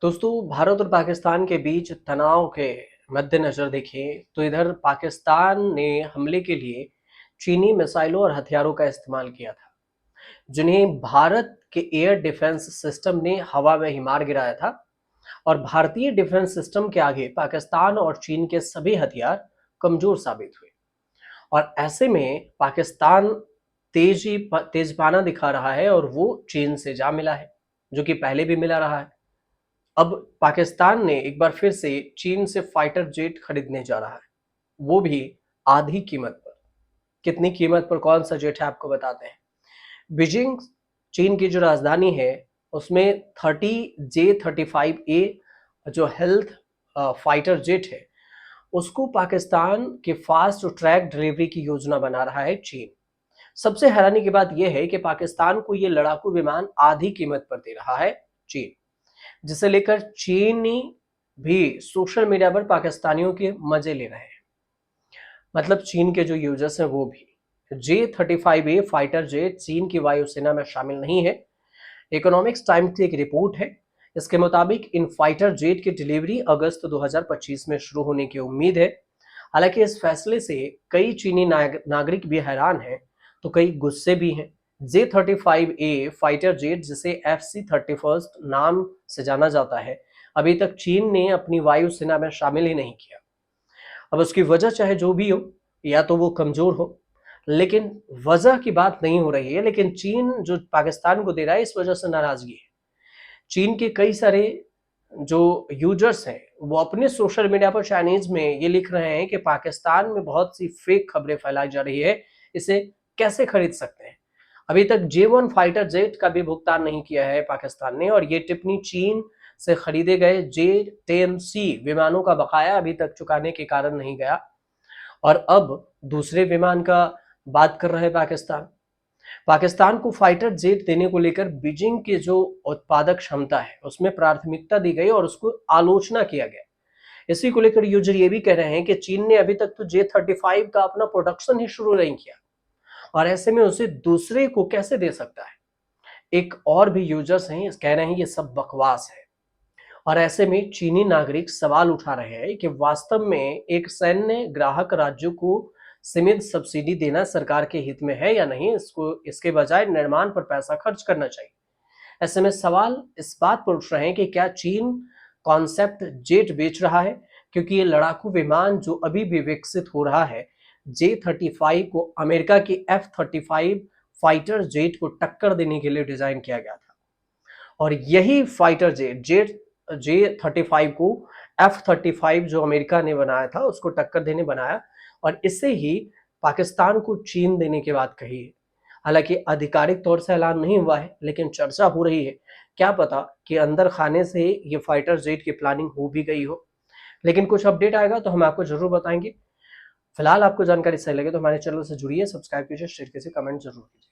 दोस्तों, भारत और पाकिस्तान के बीच तनाव के मद्देनजर देखें तो इधर पाकिस्तान ने हमले के लिए चीनी मिसाइलों और हथियारों का इस्तेमाल किया था, जिन्हें भारत के एयर डिफेंस सिस्टम ने हवा में ही मार गिराया था। और भारतीय डिफेंस सिस्टम के आगे पाकिस्तान और चीन के सभी हथियार कमजोर साबित हुए। और ऐसे में पाकिस्तान तेजपाना दिखा रहा है और वो चीन से जा मिला है, जो कि पहले भी मिला रहा है। अब पाकिस्तान ने एक बार फिर से चीन से फाइटर जेट खरीदने जा रहा है, वो भी आधी कीमत पर। कितनी कीमत पर कौन सा जेट है आपको बताते हैं। बीजिंग, चीन की जो राजधानी है, उसमें 30J-35A जो हेल्थ फाइटर जेट है, उसको पाकिस्तान के फास्ट ट्रैक डिलीवरी की योजना बना रहा है चीन। सबसे हैरानी की बात यह है कि पाकिस्तान को ये लड़ाकू विमान आधी कीमत पर दे रहा है चीन, जिसे लेकर चीनी भी सोशल मीडिया पर पाकिस्तानियों के मजे ले रहे हैं। मतलब चीन के जो यूजर्स हैं वो भी। J-35A फाइटर जेट चीन की वायुसेना में शामिल नहीं है। इकोनॉमिक्स टाइम्स की एक रिपोर्ट है, इसके मुताबिक इन फाइटर जेट की डिलीवरी अगस्त 2025 में शुरू होने की उम्मीद है। हालांकि इस फैसले से कई चीनी नागरिक भी हैरान हैं, तो कई गुस्से भी हैं। J-35A फाइटर जेट, जिसे FC-31 नाम से जाना जाता है, अभी तक चीन ने अपनी वायुसेना में शामिल ही नहीं किया। अब उसकी वजह चाहे जो भी हो, या तो वो कमजोर हो, लेकिन वजह की बात नहीं हो रही है। लेकिन चीन जो पाकिस्तान को दे रहा है, इस वजह से नाराजगी है। चीन के कई सारे जो यूजर्स हैं, वो अपने सोशल मीडिया पर चाइनीज में ये लिख रहे हैं कि पाकिस्तान में बहुत सी फेक खबरें फैलाई जा रही है, इसे कैसे खरीद सकते हैं। अभी तक J-1 फाइटर जेट का भी भुगतान नहीं किया है पाकिस्तान ने, और ये टिप्पणी चीन से खरीदे गए J-10C विमानों का बकाया अभी तक चुकाने के कारण नहीं गया। और अब दूसरे विमान का बात कर रहे हैं पाकिस्तान। पाकिस्तान को फाइटर जेट देने को लेकर बीजिंग की जो उत्पादक क्षमता है, उसमें प्राथमिकता दी गई और उसको आलोचना किया गया। इसी को लेकर यूजर ये भी कह रहे हैं कि चीन ने अभी तक तो J-35 का अपना प्रोडक्शन ही शुरू नहीं किया, और ऐसे में उसे दूसरे को कैसे दे सकता है। एक और भी यूजर्स हैं, कह रहे हैं ये सब बकवास है। और ऐसे में चीनी नागरिक सवाल उठा रहे हैं कि वास्तव में एक सैन्य ग्राहक राज्य को सीमित सब्सिडी देना सरकार के हित में है या नहीं। इसको इसके बजाय निर्माण पर पैसा खर्च करना चाहिए। ऐसे में सवाल इस बात पर उठ रहे हैं कि क्या चीन कॉन्सेप्ट जेट बेच रहा है, क्योंकि ये लड़ाकू विमान जो अभी भी विकसित हो रहा है, J-35 को अमेरिका की F-35 फाइटर जेट को टक्कर देने के लिए डिजाइन किया गया था। और यही फाइटर जेट J-35 को F-35 जो अमेरिका ने बनाया था, उसको टक्कर देने बनाया, और इससे ही पाकिस्तान को चीन देने की बात कही है। हालांकि आधिकारिक तौर से ऐलान नहीं हुआ है, लेकिन चर्चा हो रही है। क्या पता कि अंदर खाने से ये फाइटर जेट की प्लानिंग हो भी गई हो। लेकिन कुछ अपडेट आएगा तो हम आपको जरूर बताएंगे। फिलहाल आपको जानकारी सही लगे तो हमारे चैनल से जुड़िए, सब्सक्राइब कीजिए, शेयर कीजिए, कमेंट जरूर कीजिए।